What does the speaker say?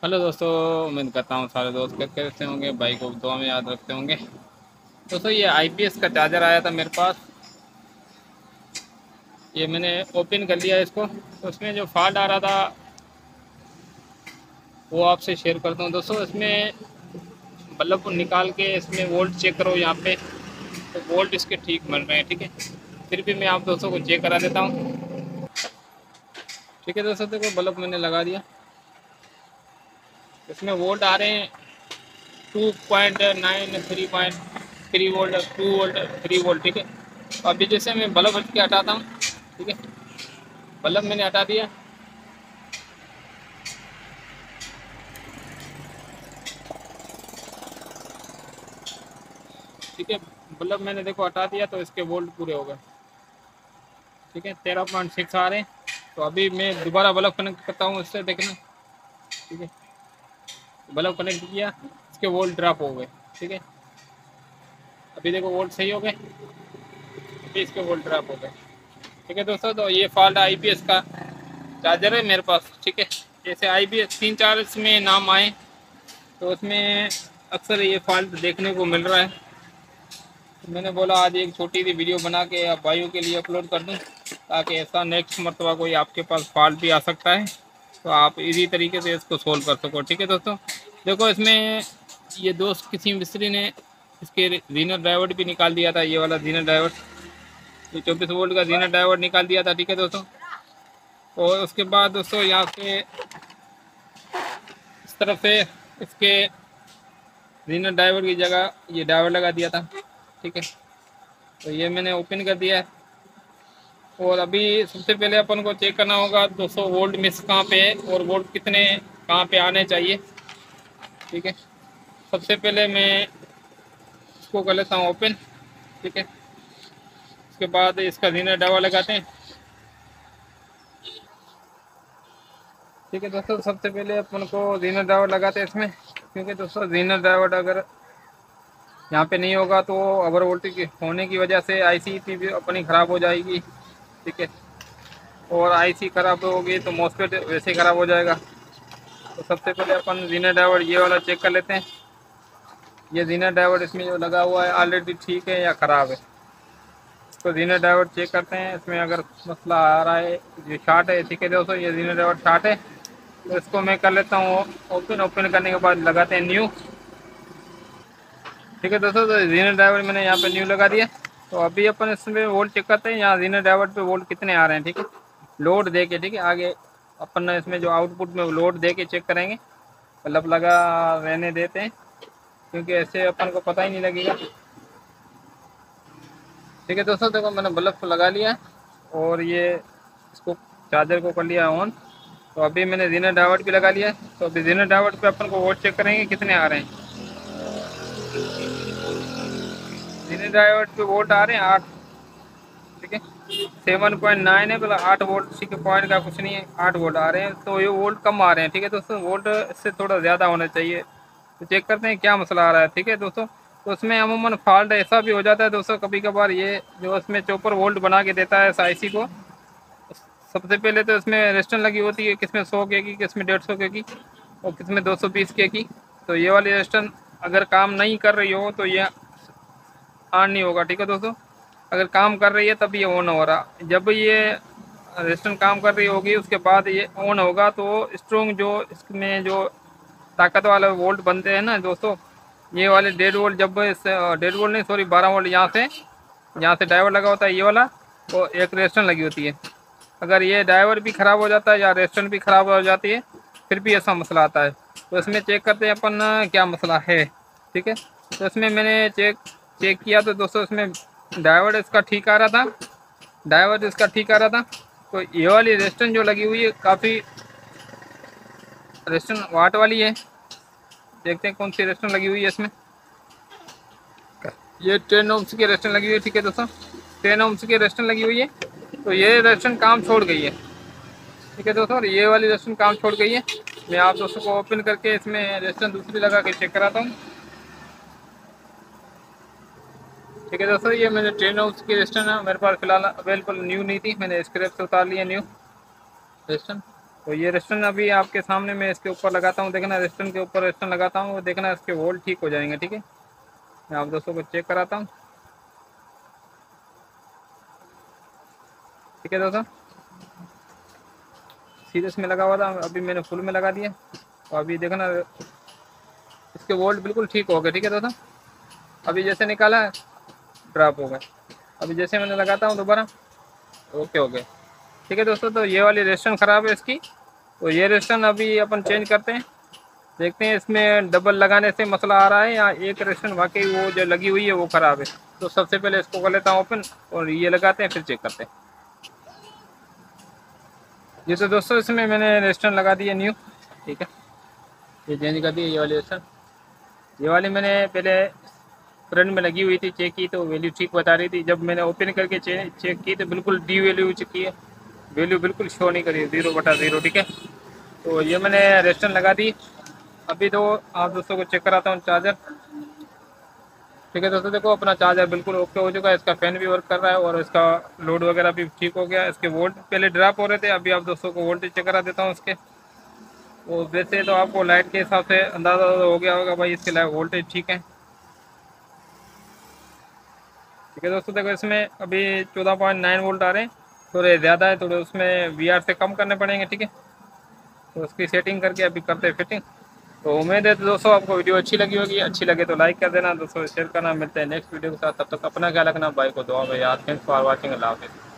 Hello दोस्तों, उम्मीद करता हूँ सारे दोस्त कैसे होंगे, भाई को दुआ में याद रखते होंगे। दोस्तों, ये आईपीएस का चार्जर आया था मेरे पास। ये मैंने ओपन कर लिया इसको, तो उसमें जो फॉल्ट आ रहा था वो आपसे शेयर करता हूँ। दोस्तों, इसमें बल्ब को निकाल के इसमें वोल्ट चेक करो यहाँ पे, तो वोल्ट इसके ठीक मिल रहे हैं। ठीक है, फिर भी मैं आप दोस्तों को चेक करा देता हूँ। ठीक है दोस्तों, देखो बल्ब मैंने लगा दिया, इसमें वोल्ट आ रहे हैं 2.9, 3.3 वोल्ट, 2 वोल्ट, 3 वोल्ट। ठीक है, तो अभी जैसे मैं बल्ब हट के हटाता हूँ। ठीक है, बल्ब मैंने हटा दिया। ठीक है, बल्ब मैंने देखो हटा दिया, तो इसके वोल्ट पूरे हो गए। ठीक है, 13.6 आ रहे हैं। तो अभी मैं दोबारा बल्ब कनेक्ट करता हूँ, इससे देखना। ठीक है, बल्ब कनेक्ट किया, इसके वोल्ट ड्रॉप हो गए। ठीक है, अभी देखो वोल्ट सही हो गए, अभी इसके वोल्ट ड्रॉप हो गए। ठीक है दोस्तों, तो ये फॉल्ट आईपीएस का चार्जर है मेरे पास। ठीक है, जैसे आईपीएस 3-4 इसमें नाम आए, तो उसमें अक्सर ये फॉल्ट देखने को मिल रहा है। तो मैंने बोला आज एक छोटी सी वीडियो बना के आप भाइयों के लिए अपलोड कर दूं, ताकि ऐसा नेक्स्ट मरतबा कोई आपके पास फॉल्ट भी आ सकता है तो आप इसी तरीके से इसको सोल्व कर सको। ठीक है दोस्तों, देखो इसमें ये दोस्त किसी मिस्त्री ने इसके जीनर ड्राइवर भी निकाल दिया था। ये वाला जीनर ड्राइवर, ये 24 वोल्ट का जीनर ड्राइवर निकाल दिया था। ठीक है दोस्तों, और उसके बाद दोस्तों यहाँ से इस तरफ से इसके जीनर ड्राइवर की जगह ये ड्राइवर लगा दिया था। ठीक है, तो ये मैंने ओपन कर दिया है। और अभी सबसे पहले अपन को चेक करना होगा 200 वोल्ट मिस कहाँ पे है और वोल्ट कितने कहाँ पे आने चाहिए। ठीक है, सबसे पहले मैं इसको कर लेता हूँ ओपन। ठीक है, उसके बाद इसका जीनर ड्राइवर लगाते हैं। ठीक है दोस्तों, सबसे पहले अपन को जीनर ड्राइवर लगाते हैं इसमें, क्योंकि दोस्तों जीनर ड्राइवर अगर यहाँ पे नहीं होगा तो ओवर वोल्टेज होने की वजह से आईसी भी अपनी ख़राब हो जाएगी। ठीक है, और आईसी ख़राब होगी तो मॉस्फेट वैसे ही ख़राब हो जाएगा। तो सबसे पहले अपन जीनर ड्राइवर ये वाला चेक कर लेते हैं। ये जीनर ड्राइवर इसमें जो लगा हुआ है ऑलरेडी ठीक है या ख़राब है। तो जीनर ड्राइवर चेक करते हैं, इसमें अगर मसला आ रहा है ये शार्ट है। ठीक है दोस्तों, ये जीनर ड्राइवर शार्ट है, तो इसको मैं कर लेता हूँ ओपन। ओपन करने के बाद लगाते हैं न्यू। ठीक है दोस्तों, तो जीनर ड्राइवर मैंने यहाँ पे न्यू लगा दिया। तो अभी अपन इसमें वोल्ट चेक करते हैं, यहाँ जीनर ड्राइवर पे वोल्ट कितने आ रहे हैं। ठीक है, लोड दे के, ठीक है, आगे अपन इसमें जो आउटपुट में लोड दे के चेक करेंगे। बल्ब लगा रहने देते हैं, क्योंकि ऐसे अपन को पता ही नहीं लगेगा। ठीक है दोस्तों, देखो मैंने बल्ब को लगा लिया और ये इसको चार्जर को कर लिया ऑन। तो अभी मैंने जीनर ड्राइवर भी लगा लिया है। तो अभी जीनर ड्राइवर पे अपन को वोल्ट चेक करेंगे कितने आ रहे हैं। जीनर ड्राइवर पे वोल्ट आ रहे हैं 8। ठीक है, 7.9 है, मतलब 8 वोल्ट, इसी के पॉइंट का कुछ नहीं है, 8 वोल्ट आ रहे हैं। तो ये वोल्ट कम आ रहे हैं। ठीक है दोस्तों, वोल्ट इससे थोड़ा ज़्यादा होना चाहिए। तो चेक करते हैं क्या मसला आ रहा है। ठीक है दोस्तों, तो उसमें अमूमन फॉल्ट ऐसा भी हो जाता है दोस्तों, कभी कभार ये जो उसमें चॉपर वोल्ट बना के देता है आईसी को। सबसे पहले तो इसमें रेजिस्टेंस लगी होती है, किसमें 100 के की, किसमें 150 के की, और किसमें 220 के की। तो ये वाली रेजिस्टेंस अगर काम नहीं कर रही हो तो ये ऑन नहीं होगा। ठीक है दोस्तों, अगर काम कर रही है तब ये ऑन हो रहा। जब ये रेजिस्टेंस काम कर रही होगी उसके बाद ये ऑन होगा, तो स्ट्रॉन्ग जो इसमें जो ताकत वाले वोल्ट बनते हैं ना दोस्तों, ये वाले 1.5 वोल्ट, जब इस 1.5 वोल्ट नहीं, सॉरी 12 वोल्ट, यहाँ से ड्राइवर लगा होता है ये वाला, वो एक रेजिस्टेंस लगी होती है। अगर ये ड्राइवर भी ख़राब हो जाता है या रेजिस्टेंस भी ख़राब हो जाती है, फिर भी ऐसा मसला आता है। तो इसमें चेक करते हैं अपन क्या मसला है। ठीक है, तो इसमें मैंने चेक किया, तो दोस्तों इसमें ड्राइवर इसका ठीक आ रहा था, ड्राइवर इसका ठीक आ रहा था। तो ये वाली रेजिस्टेंस जो लगी हुई है काफ़ी रेजिस्टेंस वाट वाली है। देखते हैं कौन सी रेजिस्टेंस लगी हुई है इसमें। ये 10 ओम्स की रेजिस्टेंस लगी हुई है। ठीक है दोस्तों, 10 ओम्स की रेजिस्टेंस लगी हुई है। तो ये रेजिस्टेंस काम छोड़ गई है। ठीक है दोस्तों, और ये वाली रेजिस्टेंस काम छोड़ गई है। मैं आप दोस्तों को ओपन करके इसमें रेजिस्टेंस दूसरी लगा के चेक कराता हूँ। ठीक है दोस्तों, ये मैंने 10 ओम्स की रेजिस्टेंस है, मेरे पास फिलहाल अवेलेबल न्यू नहीं थी, मैंने स्क्रैप से उतार लिया न्यू रेजिस्टेंस। तो ये रेस्टन अभी आपके सामने मैं इसके ऊपर लगाता हूँ, देखना रेस्टन के ऊपर रेस्टन लगाता हूँ, देखना इसके वोल्ट ठीक हो जाएंगे। ठीक है, मैं आप दोस्तों को चेक कराता हूँ। ठीक है दोस्तों, सीरियस में लगा हुआ था, अभी मैंने फुल में लगा दिया, और अभी देखना इसके वोल्ट बिल्कुल ठीक हो गए। ठीक है दोस्तों, अभी जैसे निकाला है ड्रॉप हो गए, अभी जैसे मैंने लगाता हूँ दोबारा ओके हो गए। ठीक है दोस्तों, तो ये वाली रेस्टन ख़राब है इसकी, तो ये रेस्टन अभी अपन चेंज करते हैं, देखते हैं इसमें डबल लगाने से मसला आ रहा है या एक रेस्टन वाकई वो जो लगी हुई है वो ख़राब है। तो सबसे पहले इसको कर लेता हूँ ओपन, और ये लगाते हैं फिर चेक करते हैं। जी तो दोस्तों, इसमें मैंने रेस्टन लगा दिया न्यू। ठीक है, ये चेंज कर दिया, ये वाली रेस्टन, ये वाली मैंने पहले फ्रंट में लगी हुई थी, चेक की तो वैल्यू ठीक बता रही थी, जब मैंने ओपन करके चेक की तो बिल्कुल डी वैल्यू हो चुकी है, वैल्यू बिल्कुल शो नहीं करी, 0/0। ठीक है, तो ये मैंने रेस्टन लगा दी। अभी तो आप दोस्तों को चेक कराता हूँ चार्जर। ठीक है दोस्तों, देखो अपना चार्जर बिल्कुल ओके हो चुका है, इसका फैन भी वर्क कर रहा है और इसका लोड वगैरह भी ठीक हो गया। इसके वोल्ट पहले ड्रॉप हो रहे थे, अभी आप दोस्तों को वोल्टेज चेक करा देता हूँ इसके। वो वैसे तो आपको लाइट के हिसाब से अंदाज़ा हो गया होगा भाई, इसके लाइट वोल्टेज ठीक है। ठीक है दोस्तों, देखो इसमें अभी 14.9 वोल्ट आ रहे हैं, थोड़े ज़्यादा है, थोड़े उसमें वीआर से कम करने पड़ेंगे। ठीक है, तो उसकी सेटिंग करके अभी करते हैं फिटिंग। तो उम्मीद है तो दोस्तों आपको वीडियो अच्छी लगी होगी, अच्छी लगे तो लाइक कर देना दोस्तों, शेयर करना। मिलते हैं नेक्स्ट वीडियो के साथ, तब तक अपना ख्याल रखना, भाई को दुआ में याद। थैंक्स फॉर वॉचिंग, अल्लाह हाफिज़।